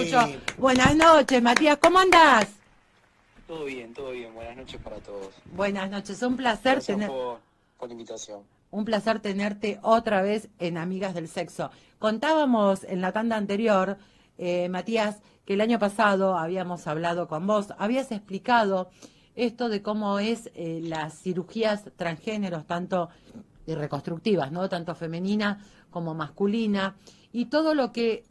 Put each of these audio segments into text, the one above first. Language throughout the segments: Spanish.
escucho. Buenas noches, Matías, ¿cómo andás? Todo bien, todo bien. Buenas noches para todos. Buenas noches, un placer Gracias por la invitación. un placer tenerte otra vez en Amigas del Sexo. Contábamos en la tanda anterior, Matías, que el año pasado habíamos hablado con vos, habías explicado esto de cómo es las cirugías transgéneros, tanto reconstructivas, ¿no? Tanto femenina como masculina, y todo lo que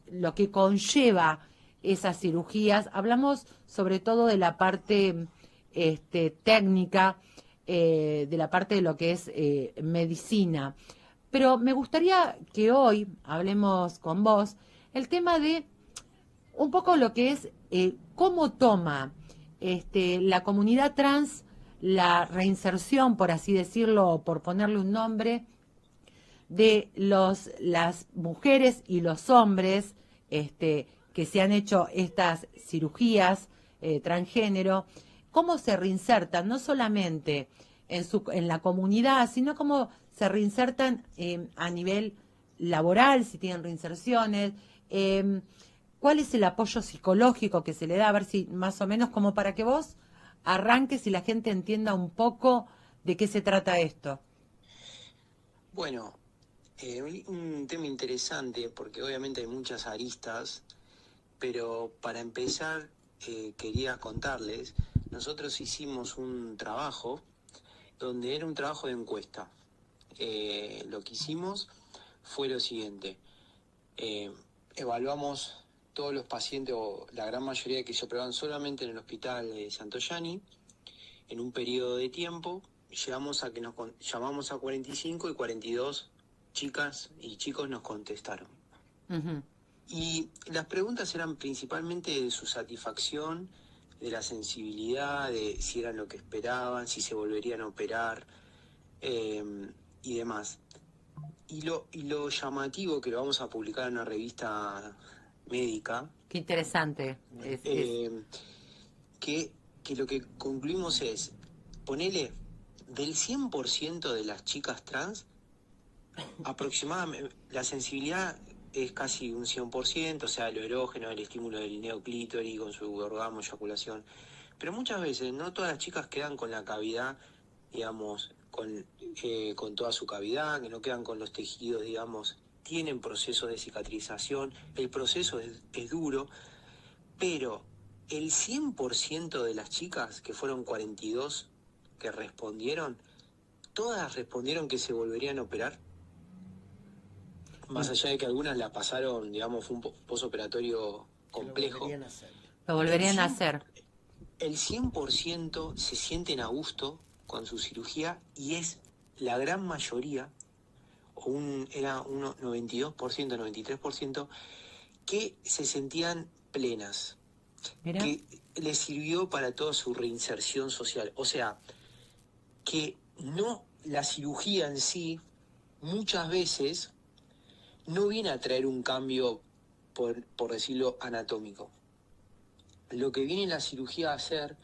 conlleva esas cirugías. Hablamos sobre todo de la parte técnica, de la parte de lo que es medicina. Pero me gustaría que hoy hablemos con vos el tema de un poco lo que es cómo toma la comunidad trans la reinserción, por así decirlo, o por ponerle un nombre, de las mujeres y los hombres que se han hecho estas cirugías transgénero, cómo se reinsertan, no solamente en la comunidad, sino cómo se reinsertan a nivel laboral, si tienen reinserciones, cuál es el apoyo psicológico que se le da, a ver si más o menos como para que vos arranques y la gente entienda un poco de qué se trata esto. Bueno, un tema interesante porque obviamente hay muchas aristas, pero para empezar quería contarles, nosotros hicimos un trabajo donde era un trabajo de encuesta. Lo que hicimos fue lo siguiente, eh, evaluamos todos los pacientes, o la gran mayoría que se operaban solamente en el hospital de Santoyani, en un periodo de tiempo. Llegamos a que llamamos a 45 y 42 chicas y chicos nos contestaron. Uh-huh. Y las preguntas eran principalmente de su satisfacción, de la sensibilidad, de si eran lo que esperaban, si se volverían a operar y demás. Y lo llamativo, que lo vamos a publicar en una revista médica, Qué interesante. Que lo que concluimos es, ponele, del 100% de las chicas trans, aproximadamente, la sensibilidad es casi un 100%, o sea, lo erógeno, el estímulo del neoclítoris con su orgasmo, eyaculación. Pero muchas veces no todas las chicas quedan con la cavidad, digamos, con toda su cavidad, que no quedan con los tejidos, digamos, tienen procesos de cicatrización, el proceso es duro, pero el 100% de las chicas, que fueron 42 que respondieron, todas respondieron que se volverían a operar. Más allá de que algunas la pasaron, digamos, fue un posoperatorio complejo. Lo volverían a hacer. El 100% se sienten a gusto con su cirugía y es la gran mayoría, era un 92%, 93%, que se sentían plenas. Mira. Que les sirvió para toda su reinserción social. O sea, que no, la cirugía en sí muchas veces no viene a traer un cambio, por decirlo, anatómico. Lo que viene la cirugía a hacer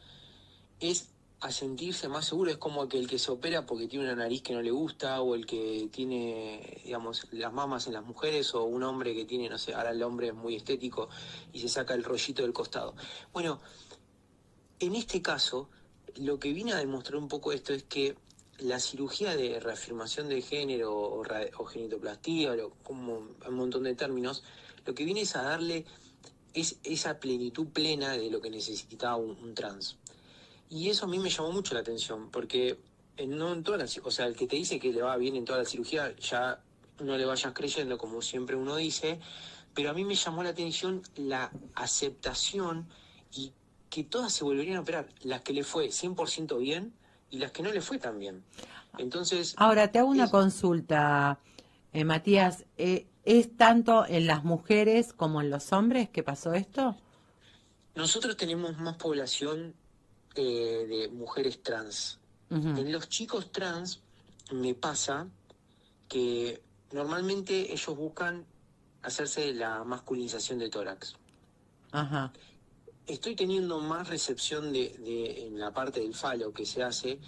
es a sentirse más seguro. Es como que el que se opera porque tiene una nariz que no le gusta, o el que tiene, digamos, las mamas en las mujeres, o un hombre que tiene, no sé, ahora el hombre es muy estético y se saca el rollito del costado. Bueno, en este caso, lo que viene a demostrar un poco esto es que la cirugía de reafirmación de género o genitoplastía, como un montón de términos, lo que viene es a darle esa plenitud plena de lo que necesitaba un trans. Y eso a mí me llamó mucho la atención, porque no en todas o sea, el que te dice que le va bien en toda la cirugía, ya no le vayas creyendo, como siempre uno dice, pero a mí me llamó la atención la aceptación y que todas se volverían a operar, las que le fue 100% bien y las que no le fue tan bien. Entonces, Ahora te hago una consulta, Matías. ¿Es tanto en las mujeres como en los hombres que pasó esto? nosotros tenemos más población de mujeres trans. Uh-huh. En los chicos trans me pasa que normalmente ellos buscan hacerse la masculinización de tórax. Ajá. Estoy teniendo más recepción en la parte del falo que se hace,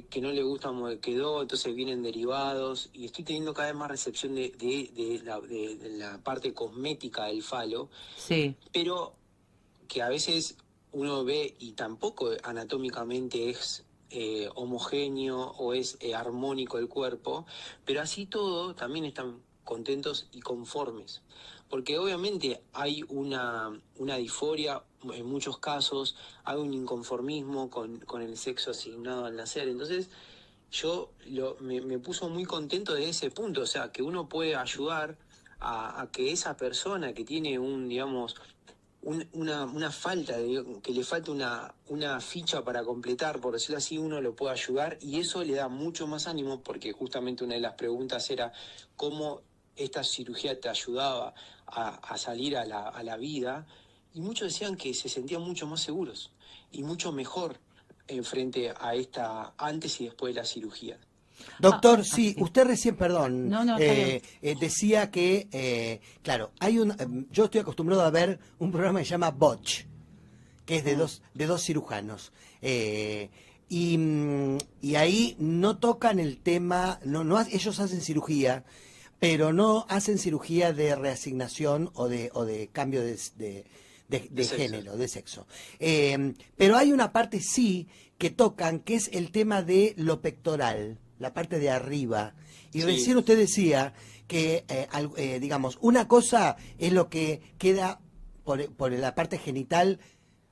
que no le gusta como quedó, entonces vienen derivados, y estoy teniendo cada vez más recepción de la parte cosmética del falo, Sí. pero que a veces uno ve y tampoco anatómicamente es homogéneo o es armónico el cuerpo, pero así todo también están contentos y conformes. Porque obviamente hay una disforia en muchos casos, hay un inconformismo con el sexo asignado al nacer. Entonces, me puso muy contento de ese punto, o sea, que uno puede ayudar a que esa persona que tiene digamos, una falta, que le falta una ficha para completar, por decirlo así, uno lo puede ayudar y eso le da mucho más ánimo porque justamente una de las preguntas era cómo esta cirugía te ayudaba a salir a la vida y muchos decían que se sentían mucho más seguros y mucho mejor en frente a esta antes y después de la cirugía. Doctor, sí, Sí. usted recién, perdón, No, está bien. decía que, claro, yo estoy acostumbrado a ver un programa que se llama Botch, que es de dos cirujanos. Y ahí no tocan el tema, ellos hacen cirugía, pero no hacen cirugía de reasignación o de cambio de Sexo. género, de sexo. Pero hay una parte sí que tocan, que es el tema de lo pectoral, la parte de arriba. Y Sí. recién usted decía que, digamos, una cosa es lo que queda por la parte genital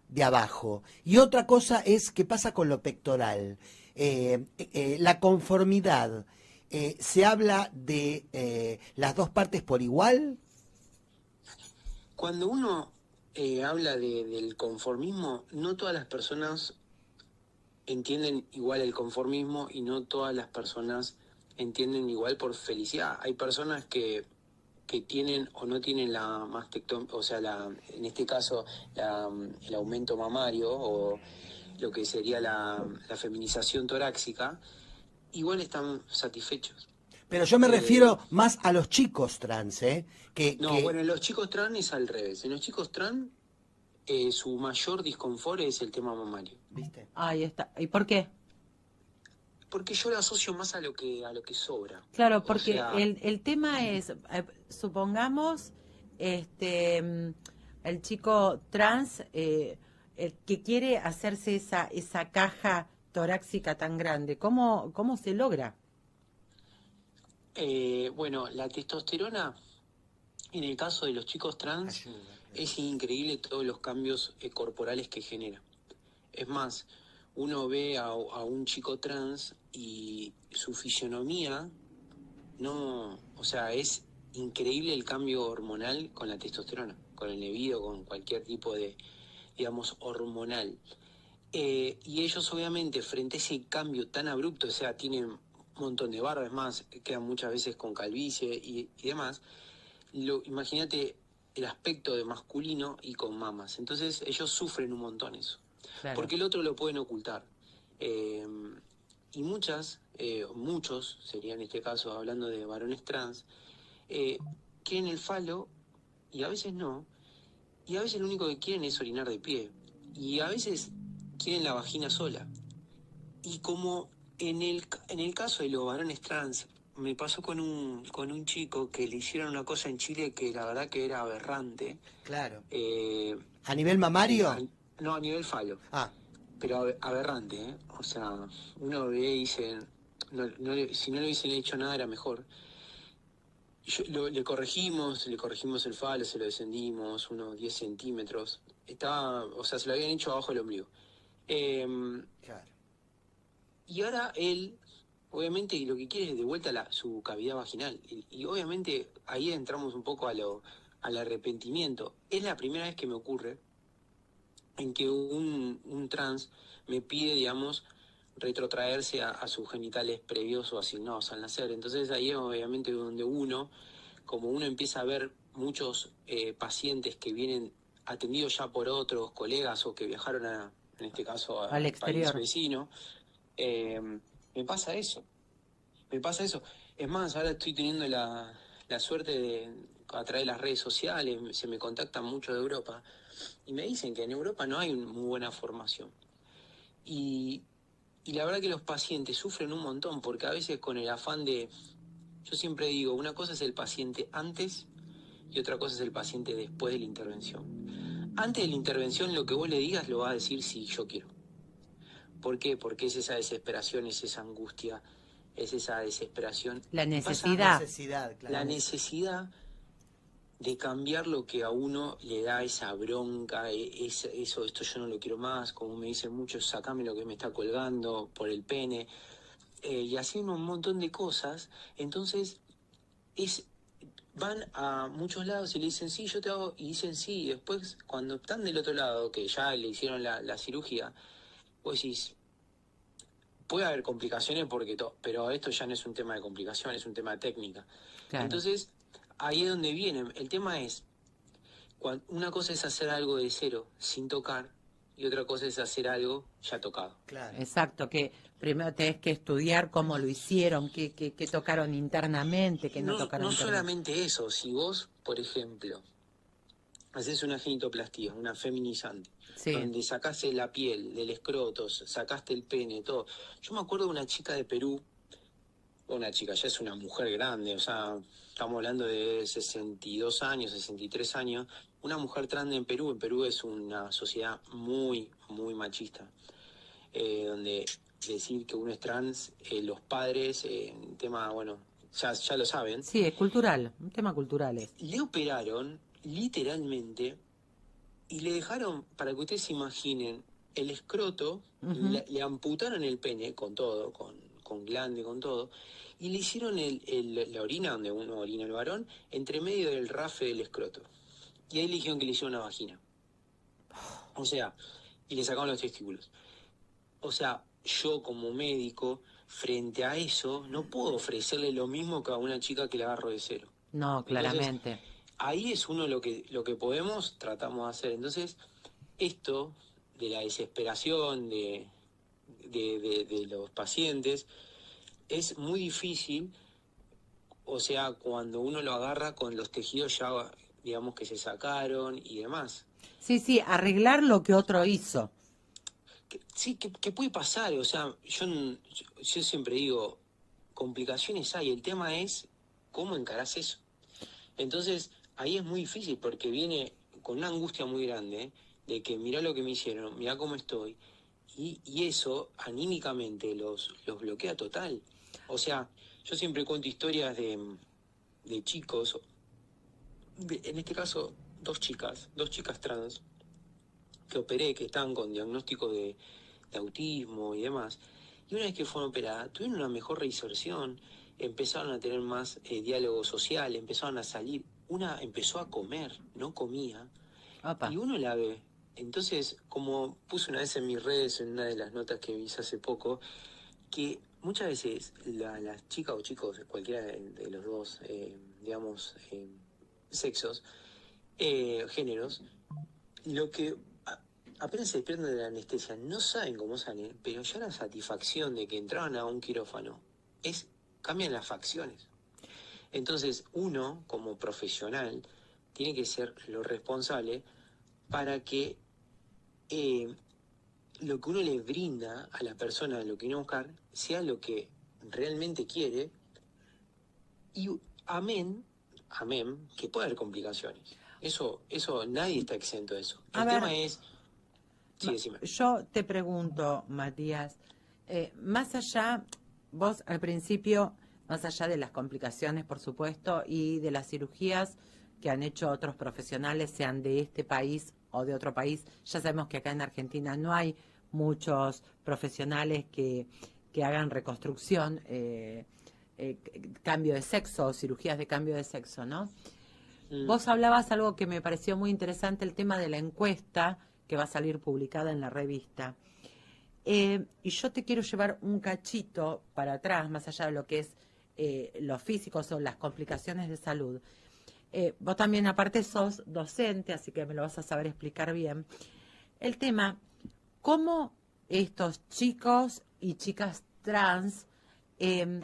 de abajo. Y otra cosa es qué pasa con lo pectoral. La conformidad. ¿Se habla de las dos partes por igual? Cuando uno habla del conformismo, no todas las personas entienden igual el conformismo y no todas las personas entienden igual por felicidad. Hay personas que tienen o no tienen la mastectomía, o sea, en este caso el aumento mamario o lo que sería la feminización torácica, igual están satisfechos. Pero yo me Eh, refiero más a los chicos trans, ¿eh? no, bueno, en los chicos trans es al revés. En los chicos trans su mayor disconfort es el tema mamario. ¿Viste? Ahí está. ¿Y por qué? Porque yo lo asocio más a lo que sobra. Claro, O porque sea, el tema es, supongamos, el chico trans el que quiere hacerse esa caja torácica tan grande, ¿cómo se logra? bueno, la testosterona, en el caso de los chicos trans, Ayuda. es increíble todos los cambios corporales que genera. Es más, uno ve a un chico trans y su fisionomía no, o sea, es increíble el cambio hormonal con la testosterona, con el nevido, con cualquier tipo de, digamos, hormonal. Y ellos obviamente frente a ese cambio tan abrupto, o sea, tienen un montón de barba, es más, quedan muchas veces con calvicie y demás, imagínate el aspecto de masculino y con mamas. Entonces ellos sufren un montón eso, Claro. porque el otro lo pueden ocultar. Eh, y muchos, sería en este caso hablando de varones trans, quieren el falo y a veces no, y a veces lo único que quieren es orinar de pie, y a veces quieren la vagina sola. Y como en el caso de los varones trans, me pasó con un chico que le hicieron una cosa en Chile que la verdad que era aberrante. Claro. eh, ¿A nivel mamario? no, a nivel falo, Ah, pero aberrante, ¿eh? O sea, uno ve y dice, si no le hubiesen hecho nada era mejor. Le corregimos el falo, se lo descendimos unos 10 centímetros. Estaba, o sea, se lo habían hecho abajo del ombligo. claro. Y ahora él, obviamente, lo que quiere es de vuelta su cavidad vaginal. Y obviamente ahí entramos un poco al arrepentimiento. Es la primera vez que me ocurre en que un trans me pide, digamos, retrotraerse a sus genitales previos o asignados al nacer. Entonces ahí es obviamente donde como uno empieza a ver muchos pacientes que vienen atendidos ya por otros colegas o que viajaron en este caso, Al al país exterior. vecino, eh, me pasa eso, me pasa eso. Es más, ahora estoy teniendo la suerte de, a través de las redes sociales, se me contactan mucho de Europa y me dicen que en Europa no hay muy buena formación. Y, y la verdad que los pacientes sufren un montón, porque a veces con el afán de, yo siempre digo, una cosa es el paciente antes y otra cosa es el paciente después de la intervención. Antes de la intervención lo que vos le digas lo va a decir si yo quiero. ¿Por qué? Porque es esa desesperación, es esa angustia, es esa desesperación. La Y pasa necesidad. Necesidad, la claramente. necesidad de cambiar lo que a uno le da esa bronca, eso, esto yo no lo quiero más, como me dicen muchos, sacame lo que me está colgando por el pene, y así un montón de cosas. Entonces, van a muchos lados y le dicen, sí, yo te hago, y dicen sí, y después cuando están del otro lado, que ya le hicieron la cirugía, vos decís, puede haber complicaciones pero esto ya no es un tema de complicación, es un tema de técnica. Claro. Entonces, ahí es donde viene. El tema es, una cosa es hacer algo de cero, sin tocar, y otra cosa es hacer algo ya tocado. Claro. Exacto, que primero tenés que estudiar cómo lo hicieron, qué tocaron internamente, qué no tocaron No internamente. solamente eso, si vos, por ejemplo, haces una genitoplastía, una feminizante, Sí. donde sacaste la piel del escroto, sacaste el pene, todo. Yo me acuerdo de una chica de Perú, una chica, ya es una mujer grande, o sea, estamos hablando de 62 años, 63 años, una mujer trans en Perú. En Perú es una sociedad muy, muy machista, donde decir que uno es trans, los padres, tema, bueno, ya lo saben, Sí, es cultural, un tema cultural es. le operaron literalmente y le dejaron, para que ustedes se imaginen, el escroto, Ujú. le amputaron el pene con todo, con glande, con todo, y le hicieron la orina, donde uno orina el varón, entre medio del rafe del escroto. Y ahí le dijeron que le hicieron una vagina. O sea, y le sacaron los testículos. O sea, yo como médico, frente a eso, no puedo ofrecerle lo mismo que a una chica que la agarro de cero. No, Entonces, claramente. ahí es uno lo que podemos, tratamos de hacer. Entonces, esto de la desesperación de los pacientes es muy difícil, o sea, cuando uno lo agarra con los tejidos ya, digamos, que se sacaron y demás. Sí, sí, arreglar lo que otro hizo. Sí, que puede pasar, o sea, yo siempre digo, complicaciones hay, el tema es cómo encarás eso. Entonces, ahí es muy difícil porque viene con una angustia muy grande de que mirá lo que me hicieron, mirá cómo estoy, y eso anímicamente los bloquea total. O sea, yo siempre cuento historias de chicos, en este caso dos chicas trans, que operé, que estaban con diagnóstico de autismo y demás, y una vez que fueron operadas, tuvieron una mejor reinserción, empezaron a tener más diálogo social, empezaron a salir, una empezó a comer, no comía, Opa. y uno la ve. Entonces, como puse una vez en mis redes, en una de las notas que hice hace poco, que muchas veces las chicas o chicos, cualquiera de los dos, digamos, sexos, géneros, lo que apenas se despiertan de la anestesia, no saben cómo salen, pero ya la satisfacción de que entraban a un quirófano cambian las facciones. Entonces, uno, como profesional, tiene que ser lo responsable para que lo que uno le brinda a la persona, lo que viene a buscar, sea lo que realmente quiere. Y amén, que puede haber complicaciones. Eso nadie está exento de eso. A El ver, tema es, sí, decime. yo te pregunto, Matías, más allá, vos al principio, más allá de las complicaciones, por supuesto, y de las cirugías que han hecho otros profesionales, sean de este país o de otro país, ya sabemos que acá en Argentina no hay muchos profesionales que hagan reconstrucción, cambio de sexo, cirugías de cambio de sexo, ¿no? Vos hablabas algo que me pareció muy interesante, el tema de la encuesta que va a salir publicada en la revista. Y yo te quiero llevar un cachito para atrás, más allá de lo que es los físicos o las complicaciones de salud. Vos también aparte sos docente, así que me lo vas a saber explicar bien. El tema, cómo estos chicos y chicas trans, no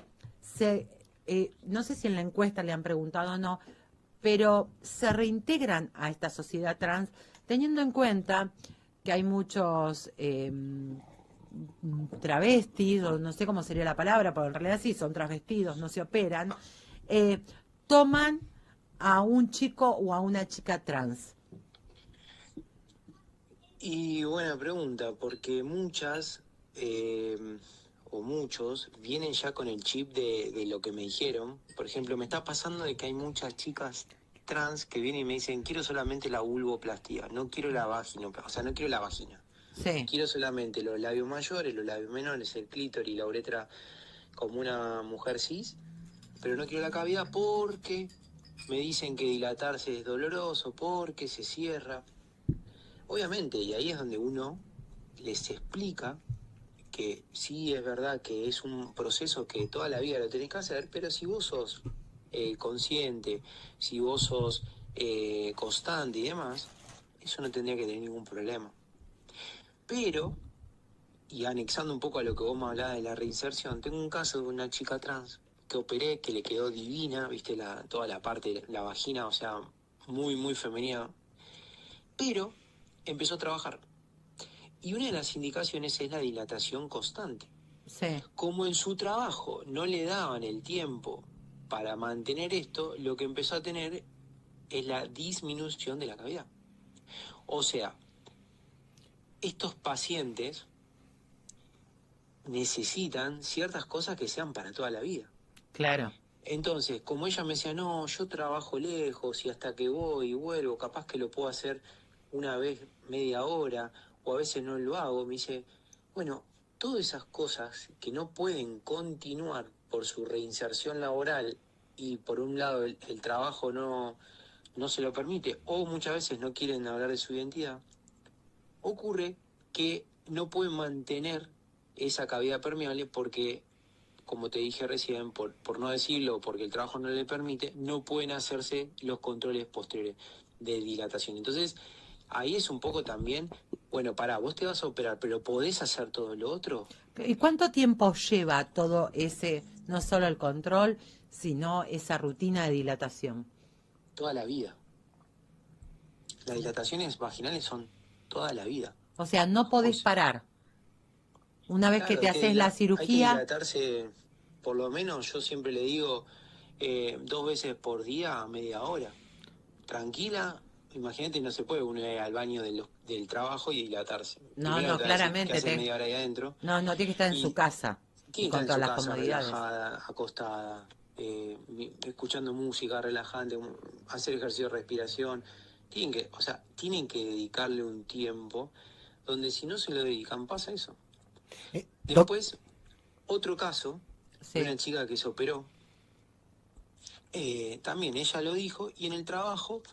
sé si en la encuesta le han preguntado o no, pero se reintegran a esta sociedad trans teniendo en cuenta que hay muchos travestis, o no sé cómo sería la palabra, pero en realidad sí, son travestidos, no se operan, toman a un chico o a una chica trans? Y buena pregunta, porque muchas o muchos vienen ya con el chip de lo que me dijeron. Por ejemplo, me está pasando de que hay muchas chicas trans que vienen y me dicen, quiero solamente la vulvoplastía, no quiero la vagina, o sea, no quiero la vagina. Sí, Quiero solamente los labios mayores, los labios menores, el clítoris y la uretra como una mujer cis, pero no quiero la cavidad porque me dicen que dilatarse es doloroso, porque se cierra. Obviamente, y ahí es donde uno les explica que sí es verdad que es un proceso que toda la vida lo tenés que hacer, pero si vos sos consciente, si vos sos constante y demás, eso no tendría que tener ningún problema. Pero, y anexando un poco a lo que vos me hablabas de la reinserción, tengo un caso de una chica trans que operé, que le quedó divina, viste, toda la parte, la vagina, o sea, muy, muy femenina, pero empezó a trabajar. Y una de las indicaciones es la dilatación constante. sí, Como en su trabajo no le daban el tiempo para mantener esto, lo que empezó a tener es la disminución de la cavidad. O sea, estos pacientes necesitan ciertas cosas que sean para toda la vida. claro. Entonces, como ella me decía, no, yo trabajo lejos y hasta que voy y vuelvo, capaz que lo puedo hacer una vez media hora o a veces no lo hago, me dice, bueno, todas esas cosas que no pueden continuar por su reinserción laboral y por un lado el trabajo no se lo permite o muchas veces no quieren hablar de su identidad, ocurre que no pueden mantener esa cavidad permeable porque como te dije recién, por no decirlo, porque el trabajo no le permite, no pueden hacerse los controles posteriores de dilatación. Entonces, ahí es un poco también, bueno, pará, vos te vas a operar, pero ¿podés hacer todo lo otro? ¿Y cuánto tiempo lleva todo ese, no solo el control, sino esa rutina de dilatación? Toda la vida. Las dilataciones vaginales son toda la vida. O sea, no O podés sea, parar. Una vez que claro, te haces la hay que cirugía, dilatarse, por lo menos yo siempre le digo, 2 veces por día a media hora. Tranquila, imagínate, no se puede uno ir al baño del trabajo y dilatarse. no, Primero no, te va a decir que claramente, haces media hora ahí adentro no, no tiene que estar en su y casa y tiene que estar con en todas su las casa comodidades. relajada, acostada, escuchando música relajante, hacer ejercicio de respiración. O sea, tienen que dedicarle un tiempo donde si no se lo dedican pasa eso. Doc, Después, otro caso de Sí, una chica que se operó, también ella lo dijo y en el trabajo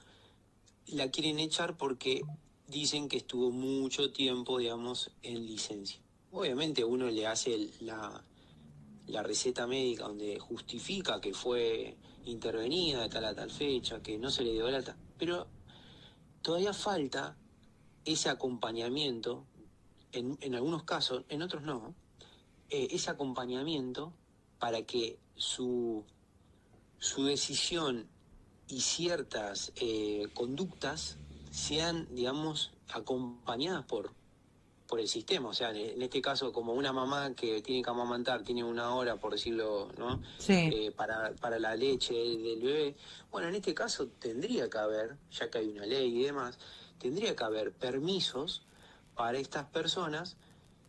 la quieren echar porque dicen que estuvo mucho tiempo, digamos, en licencia. Obviamente uno le hace la receta médica donde justifica que fue intervenida de tal a tal fecha, que no se le dio el alta, pero todavía falta ese acompañamiento, en algunos casos, en otros no, ese acompañamiento para que su decisión y ciertas conductas sean, digamos, acompañadas por el sistema. O sea, en este caso, como una mamá que tiene que amamantar, tiene una hora, por decirlo, ¿no? sí. Para la leche del bebé. Bueno, en este caso tendría que haber, ya que hay una ley y demás, tendría que haber permisos para estas personas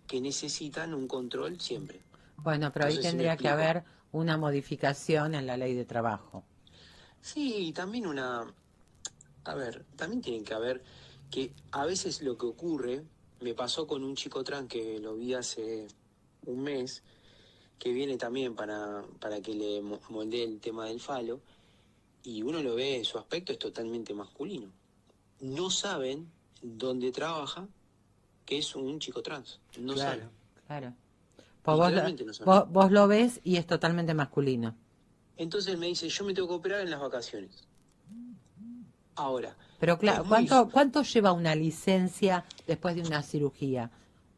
que necesitan un control siempre. Bueno, pero No ahí sé si me tendría que explico. haber una modificación en la ley de trabajo. Sí, y también a ver, también tienen que haber que a veces lo que ocurre, me pasó con un chico trans que lo vi hace un mes, que viene también para que le moldee el tema del falo, y uno lo ve, su aspecto es totalmente masculino. No saben dónde trabaja, que es un chico trans. No saben. claro. Claro. Pues Literalmente no saben. vos lo ves y es totalmente masculino. Entonces él me dice, yo me tengo que operar en las vacaciones. Ahora, Pero es claro, muy... ¿cuánto lleva una licencia después de una cirugía?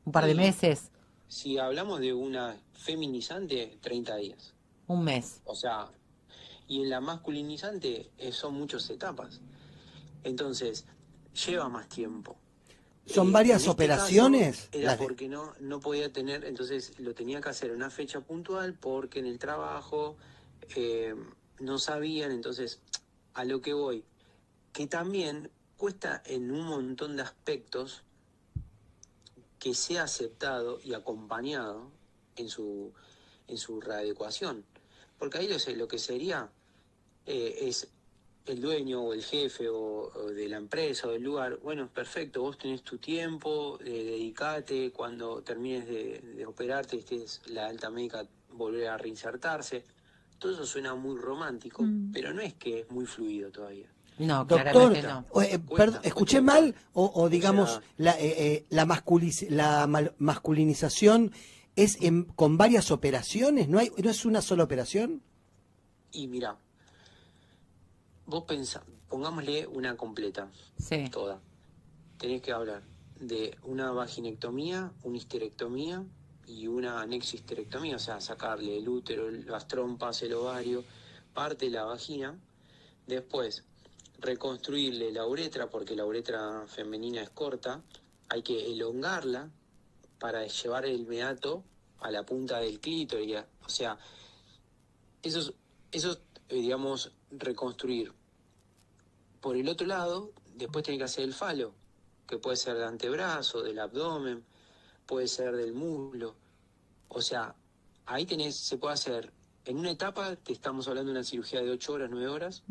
¿Un par de Y meses? si hablamos de una feminizante, 30 días. ¿Un mes? O sea, y en la masculinizante son muchas etapas. Entonces, lleva más tiempo. ¿Son En varias este operaciones? caso era porque no podía tener, entonces lo tenía que hacer en una fecha puntual porque en el trabajo eh, no sabían, entonces a lo que voy, que también cuesta en un montón de aspectos que sea aceptado y acompañado en su readecuación. Porque ahí lo que sería es el dueño o el jefe o de la empresa o del lugar, bueno, perfecto, vos tenés tu tiempo, dedicate, cuando termines de operarte, estés la alta médica, volver a reinsertarse. Todo eso suena muy romántico, pero no es que es muy fluido todavía. No, Doctor, claramente no. perdón, Cuesta ¿escuché un montón. mal? O digamos, sea, la masculinización es con varias operaciones, ¿no es una sola operación? y mira, vos pensá, pongámosle una completa, Sí. toda. Tenés que hablar de una vaginectomía, una histerectomía y una anexisterectomía, o sea, sacarle el útero, las trompas, el ovario, parte de la vagina. Después, reconstruirle la uretra, porque la uretra femenina es corta, hay que elongarla para llevar el meato a la punta del clítoris. O sea, eso digamos, reconstruir. Por el otro lado, después tiene que hacer el falo, que puede ser del antebrazo, del abdomen, puede ser del muslo. O sea, ahí se puede hacer, en una etapa, te estamos hablando de una cirugía de 8 horas, 9 horas,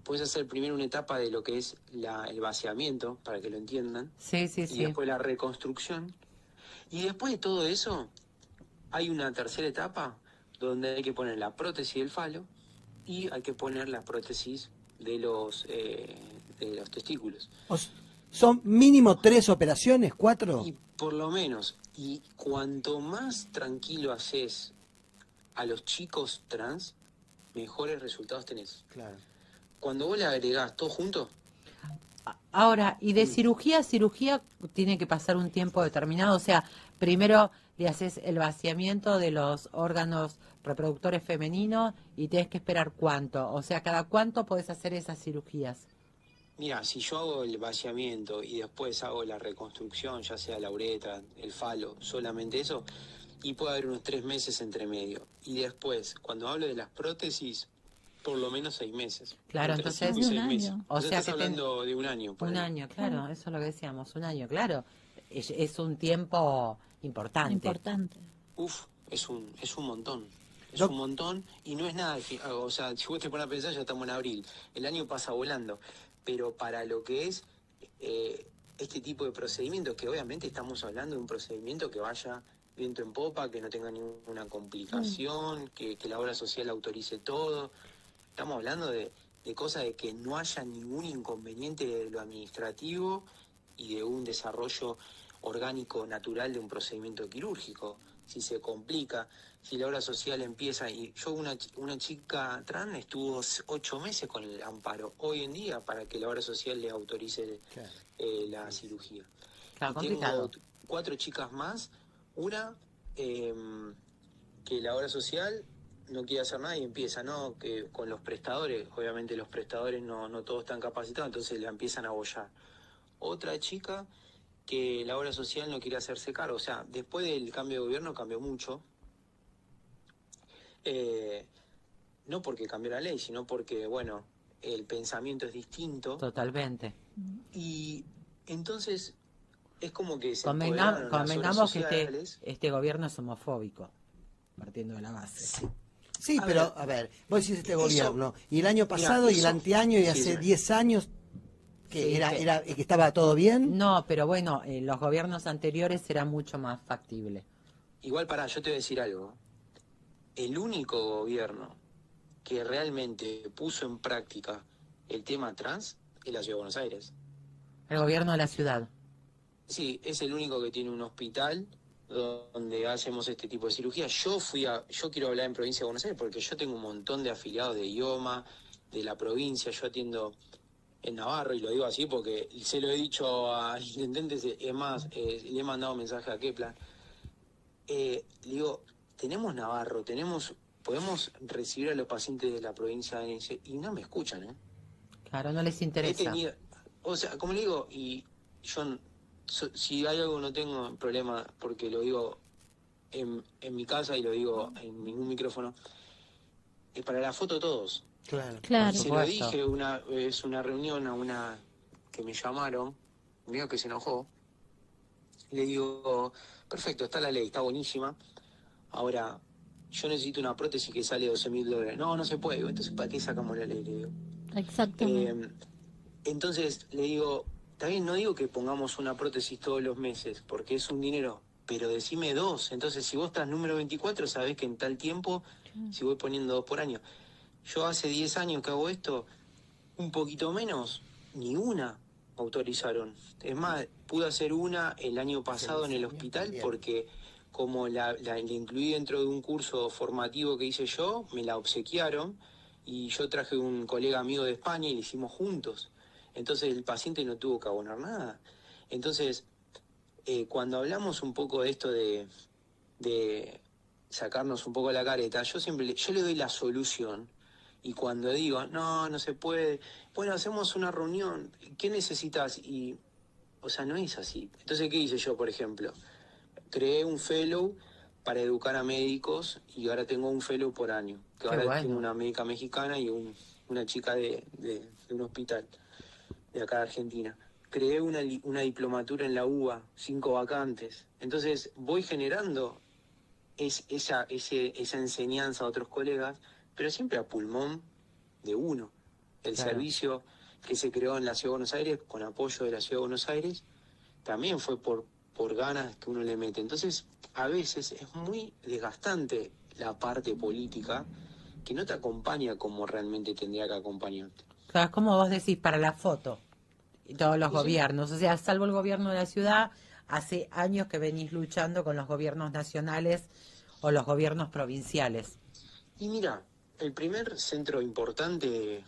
puedes hacer primero una etapa de lo que es el vaciamiento, para que lo entiendan, Sí, sí, y sí. después la reconstrucción. Y después de todo eso, hay una tercera etapa donde hay que poner la prótesis del falo y hay que poner la prótesis de los testículos. ¿Son mínimo 3 operaciones, 4? Y por lo menos, y cuanto más tranquilo haces a los chicos trans, mejores resultados tenés. Claro. Cuando vos le agregás todo junto, Ahora, y de cirugía a cirugía tiene que pasar un tiempo determinado, o sea, primero le haces el vaciamiento de los órganos reproductores femeninos y tienes que esperar cuánto, o sea, cada cuánto podés hacer esas cirugías. mira, si yo hago el vaciamiento y después hago la reconstrucción, ya sea la uretra, el falo, solamente eso, y puede haber unos 3 meses entre medio. Y después, cuando hablo de las prótesis, por lo menos 6 meses. Claro, Entre entonces, 5 y 6 meses. o O sea, sea estás que hablando de un año por un ahí. año, claro, eso es lo que decíamos, un año, claro, es un tiempo importante. Importante. Uf, es un montón. Es un Doc- montón y no es nada. O sea, si vos te pones a pensar, ya estamos en abril. El año pasa volando. Pero para lo que es este tipo de procedimientos, que obviamente estamos hablando de un procedimiento que vaya viento en popa, que no tenga ninguna complicación, que la obra social autorice todo. Estamos hablando de cosas de que no haya ningún inconveniente de lo administrativo y de un desarrollo orgánico natural de un procedimiento quirúrgico. Si se complica, si la obra social empieza, y yo una chica trans estuvo 8 meses con el amparo, hoy en día para que la obra social le autorice Claro. la cirugía. Claro, Y tengo complicado. 4 chicas más, una que la obra social no quiere hacer nada y empieza, ¿no? Que con los prestadores, obviamente los prestadores no todos están capacitados, entonces la empiezan a bollar. Otra chica que la obra social no quiere hacerse cargo, o sea, después del cambio de gobierno cambió mucho, eh, no porque cambió la ley, sino porque, bueno, el pensamiento es distinto Totalmente. y entonces es como que se empoderaron las obras Convengamos que sociales. este gobierno es homofóbico, partiendo de la base. Sí. Sí, A pero, ver, a ver, vos decís este eso- gobierno, y el año mira, pasado, y el eso- anteaño, y sí, hace decime. 10 años, que Sí, que estaba todo bien. No, pero bueno, los gobiernos anteriores era mucho más factible. Igual pará, yo te voy a decir algo. El único gobierno que realmente puso en práctica el tema trans es la Ciudad de Buenos Aires. El gobierno de la ciudad. Sí, es el único que tiene un hospital donde hacemos este tipo de cirugía. Yo quiero hablar en provincia de Buenos Aires porque yo tengo un montón de afiliados de IOMA, de la provincia, yo atiendo en Navarro y lo digo así porque se lo he dicho al intendente, es más, le he mandado mensaje a Kepler. Le digo, tenemos Navarro, podemos recibir a los pacientes de la provincia de Nense y no me escuchan, ¿eh? Claro, no les He interesa. tenido, o sea, como le digo, y si hay algo no tengo problema, porque lo digo en mi casa y lo digo en ningún micrófono, para la foto todos. Claro. Claro. Se Por lo supuesto. dije es una reunión a una que me llamaron, medio que se enojó. Le digo, perfecto, está la ley, está buenísima. Ahora, yo necesito una prótesis que sale $12.000. No, no se puede. Entonces, ¿para qué sacamos la ley? Le digo. Exactamente. Entonces, le digo, está bien, no digo que pongamos una prótesis todos los meses, porque es un dinero, pero decime 2. Entonces, si vos estás número 24, sabés que en tal tiempo, si voy poniendo 2 por año. Yo hace 10 años que hago esto, un poquito menos, ni una autorizaron. Es más, pude hacer una el año pasado en el hospital Bien. porque como la incluí dentro de un curso formativo que hice yo, me la obsequiaron y yo traje un colega amigo de España y lo hicimos juntos. Entonces el paciente no tuvo que abonar nada. Entonces, cuando hablamos un poco de esto de sacarnos un poco la careta, yo le doy la solución. Y cuando digo, no, no se puede, bueno, hacemos una reunión, ¿qué necesitas? Y, o sea, no es así. Entonces, ¿qué hice yo, por ejemplo? Creé un fellow para educar a médicos y ahora tengo un fellow por año. Que Qué ahora bueno. tengo una médica mexicana y una chica de un hospital de acá de Argentina. Creé una diplomatura en la UBA, 5 vacantes. Entonces, voy generando esa enseñanza a otros colegas, pero siempre a pulmón de uno. El Claro. servicio que se creó en la Ciudad de Buenos Aires, con apoyo de la Ciudad de Buenos Aires, también fue por ganas que uno le mete. Entonces, a veces es muy desgastante la parte política que no te acompaña como realmente tendría que acompañarte. Claro, es como vos decís, para la foto. Y todos los Sí, sí. gobiernos, o sea, salvo el gobierno de la ciudad, hace años que venís luchando con los gobiernos nacionales o los gobiernos provinciales. Y mira, el primer centro importante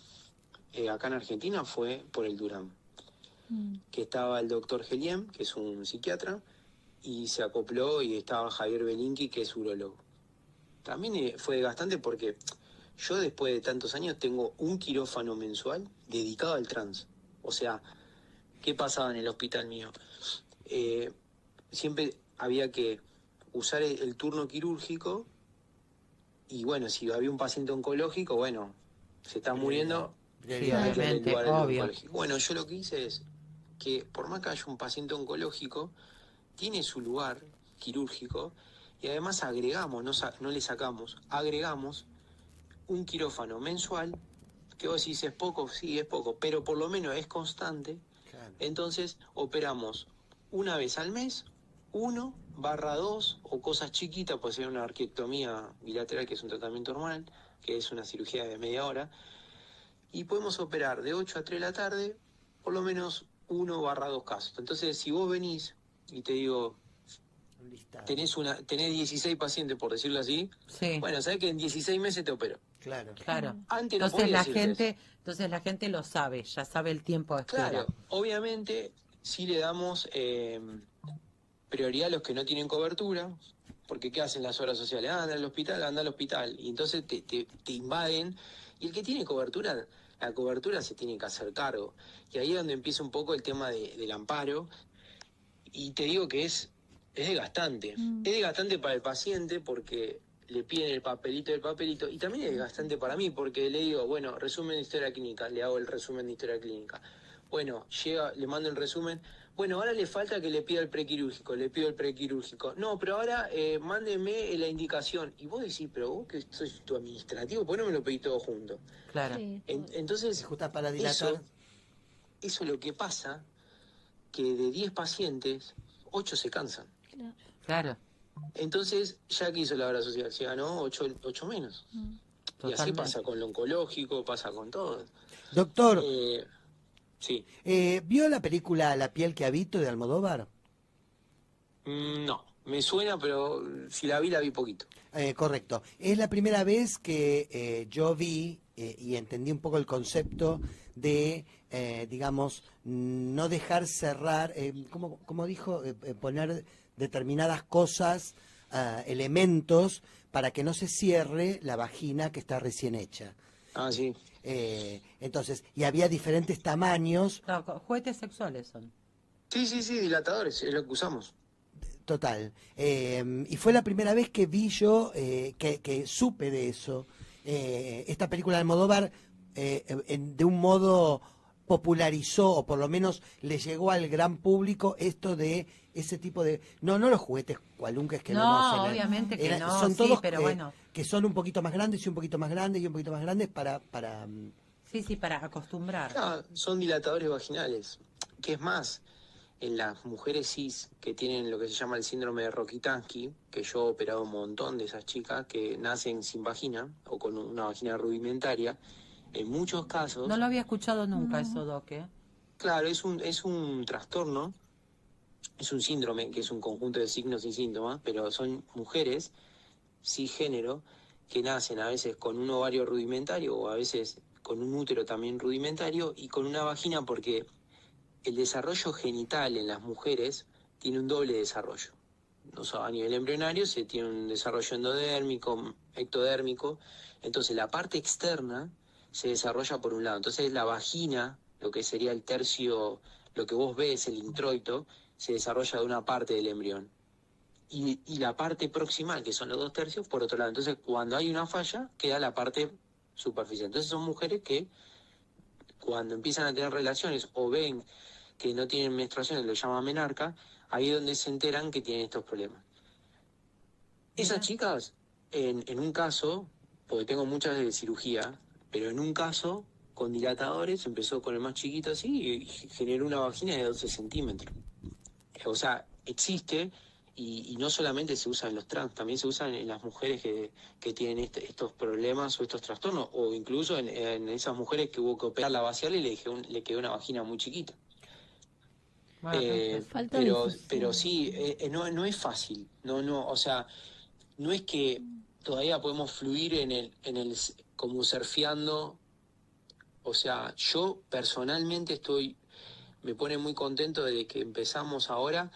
acá en Argentina fue por el Durán, que estaba el doctor Geliem, que es un psiquiatra, y se acopló y estaba Javier Belinqui, que es urólogo. También fue desgastante porque yo después de tantos años tengo un quirófano mensual dedicado al trans. O sea, ¿qué pasaba en el hospital mío? Siempre había que usar el turno quirúrgico y bueno, si había un paciente oncológico, bueno, se está muriendo, Sí, hay que darle obviamente, lugar al obvio. oncológico. Bueno, yo lo que hice es que por más que haya un paciente oncológico, tiene su lugar quirúrgico y además agregamos, no le sacamos, agregamos un quirófano mensual, que vos decís es poco, sí es poco, pero por lo menos es constante. Claro. Entonces operamos una vez al mes, 1/2 o cosas chiquitas, puede ser una arqueectomía bilateral, que es un tratamiento hormonal, que es una cirugía de media hora, y podemos operar de 8 a 3 de la tarde, por lo menos 1/2 casos. Entonces, si vos venís y te digo, Un listado. tenés 16 pacientes, por decirlo así, Sí, bueno, sabés que en 16 meses te opero. Claro. claro. Antes no Entonces podía la decirte eso. entonces la gente lo sabe, ya sabe el tiempo de espera. Claro, obviamente sí le damos prioridad a los que no tienen cobertura, porque ¿qué hacen las obras sociales? Ah, anda al hospital, y entonces te invaden, y el que tiene cobertura, la cobertura se tiene que hacer cargo. Y ahí es donde empieza un poco el tema del amparo, y te digo que es desgastante. Es desgastante para el paciente porque le piden el papelito, y también es desgastante para mí porque le digo, bueno, resumen de historia clínica, le hago el resumen de historia clínica. Bueno, llega, le mando el resumen. Bueno, ahora le falta que le pida el prequirúrgico, le pido el prequirúrgico. No, pero ahora mándeme la indicación. Y vos decís, pero vos que sois tu administrativo, ¿por qué no me lo pedís todo junto? Claro, Sí. Entonces, Se justa para dilatar. eso es lo que pasa, que de 10 pacientes, 8 se cansan. Claro. claro, Entonces, ya que hizo la obra social, se ganó 8 menos. Y así totalmente. pasa con lo oncológico, pasa con todo. Doctor, Sí. ¿vio la película La piel que habito de Almodóvar? No, me suena, pero si la vi poquito. Correcto. Es la primera vez que yo vi y entendí un poco el concepto de, digamos, no dejar cerrar, como dijo, poner determinadas cosas, elementos, para que no se cierre la vagina que está recién hecha. Ah, sí. Entonces, y había diferentes tamaños. Claro, juguetes sexuales son. Sí, dilatadores, es lo que usamos. Total. Y fue la primera vez que vi yo, que supe de eso. Esta película de Almodóvar, de un modo popularizó, o por lo menos le llegó al gran público esto de ese tipo de... No, no los juguetes cualunques que vemos No, obviamente que no, son sí, todos pero bueno. que son un poquito más grandes y un poquito más grandes y un poquito más grandes Sí, sí, para acostumbrar. Ah, son dilatadores vaginales. ¿Qué es más? En las mujeres cis que tienen lo que se llama el síndrome de Rokitansky, que yo he operado un montón de esas chicas que nacen sin vagina o con una vagina rudimentaria, en muchos casos, No lo había escuchado nunca No. eso, Doc, ¿eh? claro, es un trastorno, es un síndrome, que es un conjunto de signos y síntomas, pero son mujeres cisgénero que nacen a veces con un ovario rudimentario o a veces con un útero también rudimentario y con una vagina porque el desarrollo genital en las mujeres tiene un doble desarrollo. O sea, a nivel embrionario se tiene un desarrollo endodérmico, ectodérmico, entonces la parte externa se desarrolla por un lado. Entonces la vagina, lo que sería el tercio, lo que vos ves, el introito, se desarrolla de una parte del embrión. Y la parte proximal, que son los 2 tercios, por otro lado. Entonces, cuando hay una falla, queda la parte superficial. Entonces son mujeres que cuando empiezan a tener relaciones o ven que no tienen menstruaciones, lo llaman menarca, ahí es donde se enteran que tienen estos problemas. Esas Mira. chicas, en un caso, porque tengo muchas de cirugía, pero en un caso, con dilatadores, empezó con el más chiquito así y generó una vagina de 12 centímetros. O sea, existe y no solamente se usa en los trans, también se usa en las mujeres que tienen estos problemas o estos trastornos, o incluso en esas mujeres que hubo que operar la vacial y le quedó una vagina muy chiquita. Bueno, Falta Pero difusión. sí, no es fácil, o sea, no es que todavía podemos fluir como surfeando, o sea, yo personalmente me pone muy contento de que empezamos ahora,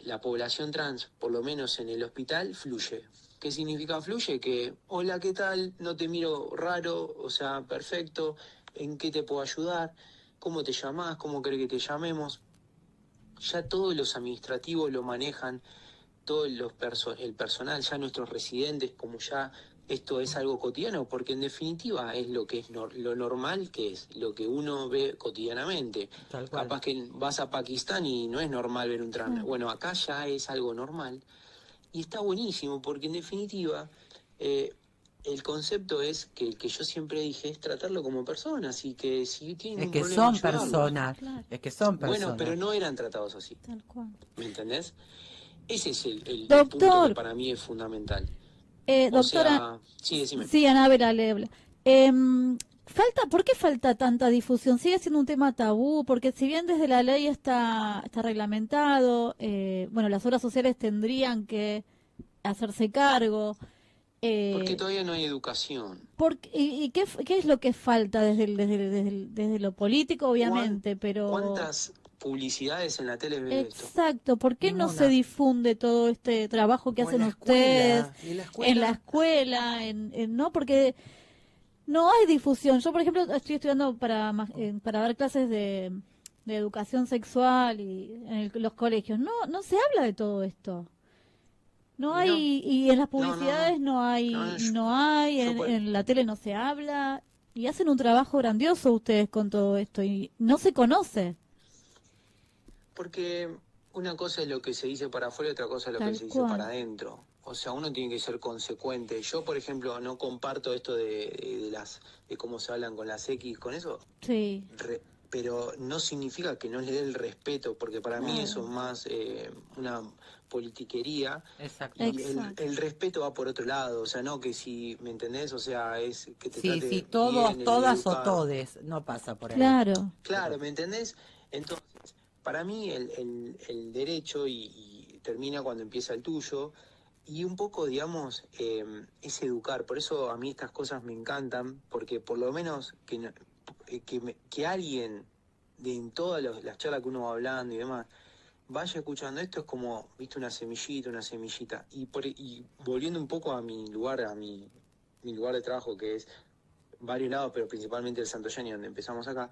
la población trans, por lo menos en el hospital, fluye. ¿Qué significa fluye? Que, hola, ¿qué tal? No te miro raro, o sea, perfecto, ¿en qué te puedo ayudar? ¿Cómo te llamás? ¿Cómo querés que te llamemos? Ya todos los administrativos lo manejan, el personal, ya nuestros residentes, como ya esto es algo cotidiano, porque en definitiva es lo que es lo normal que es, lo que uno ve cotidianamente. tal cual. Capaz que vas a Pakistán y no es normal ver un trans. Claro. Bueno, acá ya es algo normal. Y está buenísimo, porque en definitiva, el concepto es que el que yo siempre dije es tratarlo como personas y que si tienen Es un que problema, son ayudarlos. personas, Claro. es que son Bueno, personas. pero no eran tratados así, Tal cual. ¿me entendés? Ese es el punto que Doctor, para mí es fundamental. O doctora, sea, sí, decime. sí, Anabela le habla. ¿Por qué falta tanta difusión? ¿Sigue siendo un tema tabú? Porque si bien desde la ley está reglamentado, bueno, las obras sociales tendrían que hacerse cargo. Porque Eh, todavía no hay educación. ¿Y qué es lo que falta desde lo político, obviamente? Pero ¿Cuántas publicidades en la tele ves de esto? exacto, ¿por qué no se Ninguna. difunde todo este trabajo que o en hacen la ustedes escuela, y en la en la escuela, escuela? No, porque no hay difusión. Yo, por ejemplo, estoy estudiando para dar clases de educación sexual y en los colegios. No se habla de todo esto. No Y no, hay, y en las no, publicidades no hay, no hay, yo por- en la tele no se habla, y hacen un trabajo grandioso ustedes con todo esto, y no se conoce, porque una cosa es lo que se dice para afuera y otra cosa es lo que tal se dice para cual. adentro. O sea, uno tiene que ser consecuente. Yo, por ejemplo, no comparto esto de cómo se hablan con las X, con eso, Sí, pero no significa que no le dé el respeto, porque para mí eso claro, es más una politiquería. Exacto. Y exacto. el respeto va por otro lado, o sea, no que si, ¿me entendés? O sea, es que te Sí, trate sí, todos, bien, el todas o educado. todes, no pasa por ahí. Claro, Claro, ¿me entendés? Entonces, para mí el derecho, y termina cuando empieza el tuyo, y un poco, digamos, es educar. Por eso a mí estas cosas me encantan, porque por lo menos que alguien en todas las charlas que uno va hablando y demás, vaya escuchando esto es como, viste, una semillita. Y volviendo un poco a mi lugar, mi lugar de trabajo, que es varios lados, pero principalmente el Santoyani, donde empezamos acá,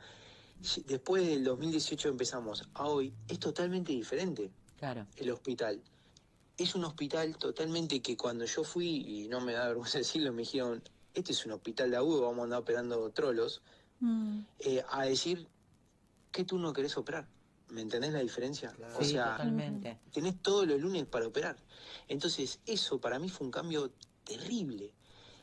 después del 2018 empezamos a hoy, es totalmente diferente Claro. el hospital. Es un hospital totalmente que cuando yo fui, y no me da vergüenza decirlo, me dijeron, este es un hospital de agudo, vamos a andar operando trolos, Mm, a decir que tú no querés operar. ¿Me entendés la diferencia? Claro. O Sí, sea, totalmente. tenés todos los lunes para operar. Entonces, eso para mí fue un cambio terrible.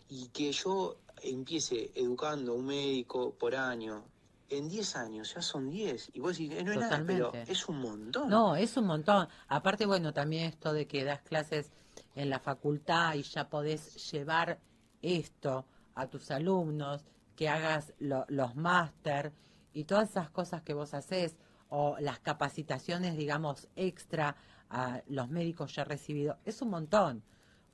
Y que yo empiece educando a un médico por año, en 10 años ya son 10. Y vos decís, no es nada, pero Totalmente. es un montón. No, es un montón. Aparte, bueno, también esto de que das clases en la facultad y ya podés llevar esto a tus alumnos, que hagas los máster y todas esas cosas que vos haces, o las capacitaciones, digamos, extra a los médicos ya recibidos, es un montón.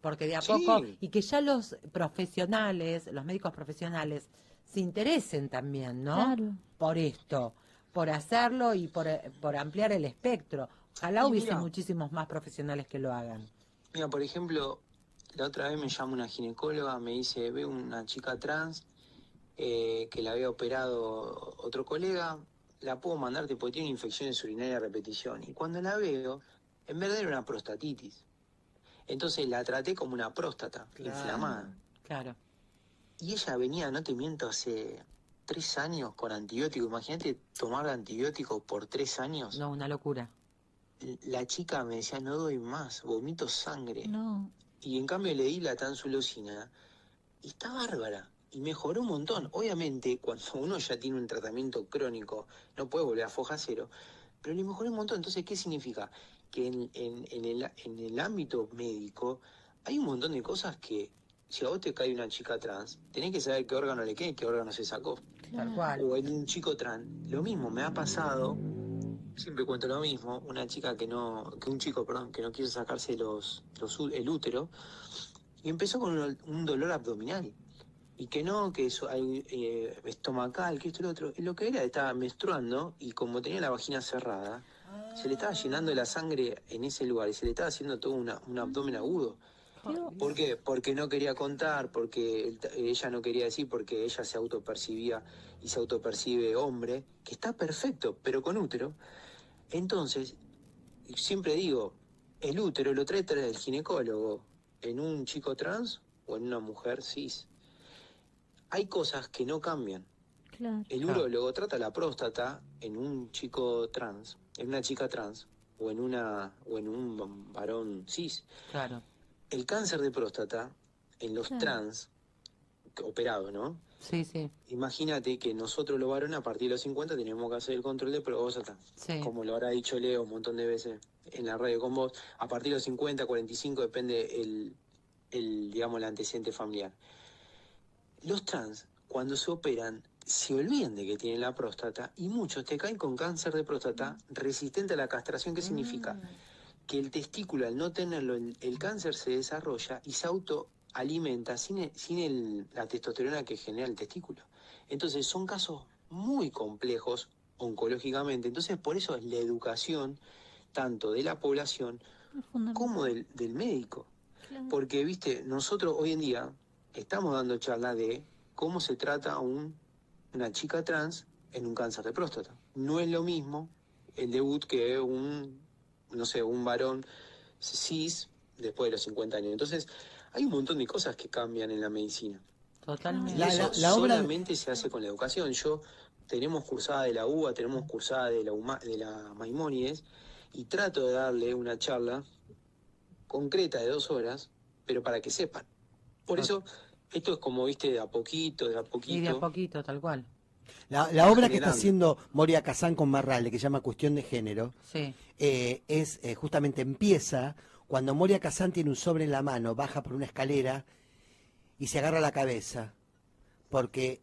Porque de a poco, Sí, y que ya los profesionales, los médicos profesionales, se interesen también, ¿no? claro. Por esto, por hacerlo y por ampliar el espectro. Ojalá y hubiese mira, muchísimos más profesionales que lo hagan. por ejemplo, la otra vez me llama una ginecóloga, me dice, veo una chica trans que la había operado otro colega, la puedo mandarte porque tiene infecciones urinarias a repetición. Y cuando la veo, en verdad era una prostatitis. Entonces la traté como una próstata inflamada. Claro. Y ella venía, no te miento, hace 3 años con antibiótico. Imagínate tomar antibiótico por 3 años. No, una locura. La chica me decía, no doy más, vomito sangre. No, Y en cambio le di la tansulosina y está bárbara. Y mejoró un montón. Obviamente, cuando uno ya tiene un tratamiento crónico, no puede volver a foja cero, pero le mejoró un montón. Entonces, ¿qué significa? Que en el ámbito médico hay un montón de cosas que, si a vos te cae una chica trans, tenés que saber qué órgano le queda y qué órgano se sacó. Tal claro. cual. O en un chico trans, lo mismo, me ha pasado, siempre cuento lo mismo, una chica que un chico, perdón, que no quiso sacarse el útero, y empezó con un dolor abdominal. Y que no, que eso hay estomacal, que esto y lo otro. Y lo que era, estaba menstruando y como tenía la vagina cerrada, se le estaba llenando la sangre en ese lugar y se le estaba haciendo todo un abdomen agudo. Digo, ¿Por qué? Porque no quería contar, porque ella no quería decir, porque ella se autopercibía y se autopercibe hombre, que está perfecto, pero con útero. Entonces, siempre digo, el útero lo trata el ginecólogo en un chico trans o en una mujer cis. Hay cosas que no cambian. claro. El Claro. urólogo trata la próstata en un chico trans, en una chica trans o en un varón cis. Claro. El cáncer de próstata en los Claro. trans operados, ¿no? Sí, sí, Imagínate que nosotros los varones a partir de los 50 tenemos que hacer el control de próstata, sí. como lo habrá dicho Leo un montón de veces en la radio con vos. A partir de los 50, 45 depende digamos, el antecedente familiar. Los trans, cuando se operan, se olvidan de que tienen la próstata y muchos te caen con cáncer de próstata resistente a la castración. ¿Qué significa? Que el testículo, al no tenerlo, el cáncer se desarrolla y se autoalimenta sin la testosterona que genera el testículo. Entonces son casos muy complejos oncológicamente. Entonces por eso es la educación tanto de la población Es fundamental. como del médico. Claro. Porque, viste, nosotros hoy en día estamos dando charla de cómo se trata a una chica trans en un cáncer de próstata. No es lo mismo el debut que no sé, un varón cis después de los 50 años. Entonces, hay un montón de cosas que cambian en la medicina. Totalmente. Y eso La obra- solamente se hace con la educación. Tenemos cursada de la UBA, tenemos cursada de la Maimónides, y trato de darle una charla concreta de 2 horas, pero para que sepan. Por eso, esto es como, viste, de a poquito, Y de a poquito, tal cual. La obra que está generando. haciendo Moria Kazán con Marrale, que se llama Cuestión de Género, Sí. justamente empieza cuando Moria Kazán tiene un sobre en la mano, baja por una escalera y se agarra la cabeza, porque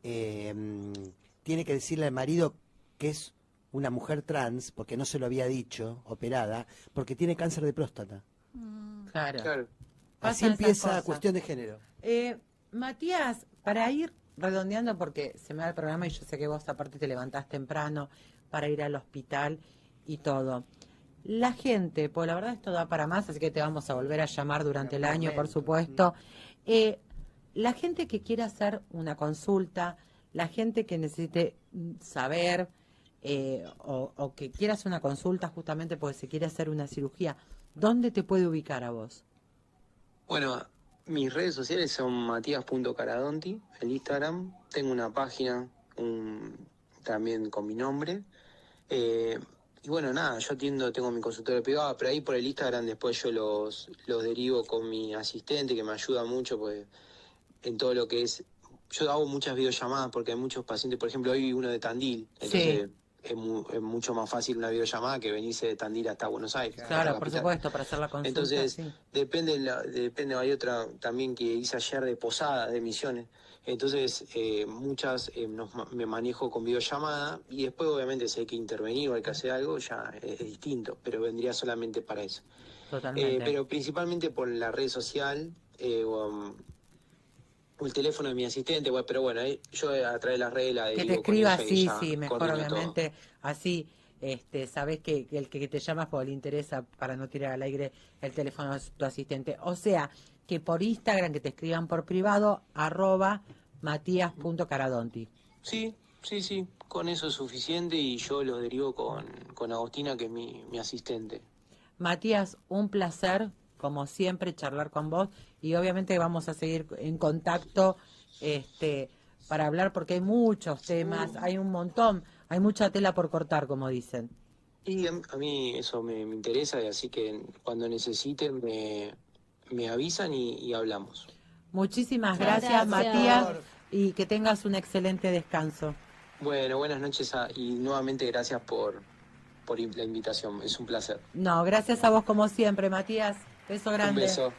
tiene que decirle al marido que es una mujer trans, porque no se lo había dicho, operada, porque tiene cáncer de próstata. Claro. Claro. Así Pasan esas empieza cosas. Cuestión de Género. Matías, para ir redondeando, porque se me da el programa y yo sé que vos aparte te levantás temprano para ir al hospital y todo. La gente, pues la verdad esto da para más, así que te vamos a volver a llamar durante el año, por supuesto. La gente que quiera hacer una consulta, la gente que necesite saber o que quieras una consulta justamente porque se quiere hacer una cirugía, ¿dónde te puede ubicar a vos? Bueno, mis redes sociales son matías.caradonti, el Instagram. Tengo una página también con mi nombre. Y bueno, nada, yo tengo mi consultorio privado, pero ahí por el Instagram después yo los derivo con mi asistente, que me ayuda mucho, pues en todo lo que es... Yo hago muchas videollamadas porque hay muchos pacientes, por ejemplo, hoy vi uno de Tandil, entonces es mucho más fácil una videollamada que venirse de Tandil hasta Buenos Aires. hasta Claro, la por capital. supuesto, para hacer la consulta. Entonces, sí. depende, hay otra también que hice ayer de Posadas, de Misiones. Entonces, me manejo con videollamada y después obviamente si hay que intervenir o hay que hacer algo, ya es distinto, pero vendría solamente para eso. Totalmente. Pero principalmente por la red social o el teléfono de mi asistente, pero bueno, yo a través de las redes la Que te derivo con escriba ella y así, ella sí, mejor coordina todo. obviamente, así sabes que el que te llamas porque le interesa para no tirar al aire el teléfono de tu asistente. O sea, que por Instagram, que te escriban por privado, @matías.caradonti. Sí, con eso es suficiente y yo lo derivo con Agostina, que es mi asistente. Matías, un placer, como siempre, charlar con vos y obviamente vamos a seguir en contacto para hablar porque hay muchos temas, hay un montón, hay mucha tela por cortar, como dicen. Y a mí eso me interesa, y así que cuando necesiten me avisan y hablamos. Muchísimas Muchas gracias, gracias. Matías, y que tengas un excelente descanso. Bueno, buenas noches y nuevamente gracias por la invitación, es un placer. No, gracias a vos como siempre, Matías. Beso grande. Un beso.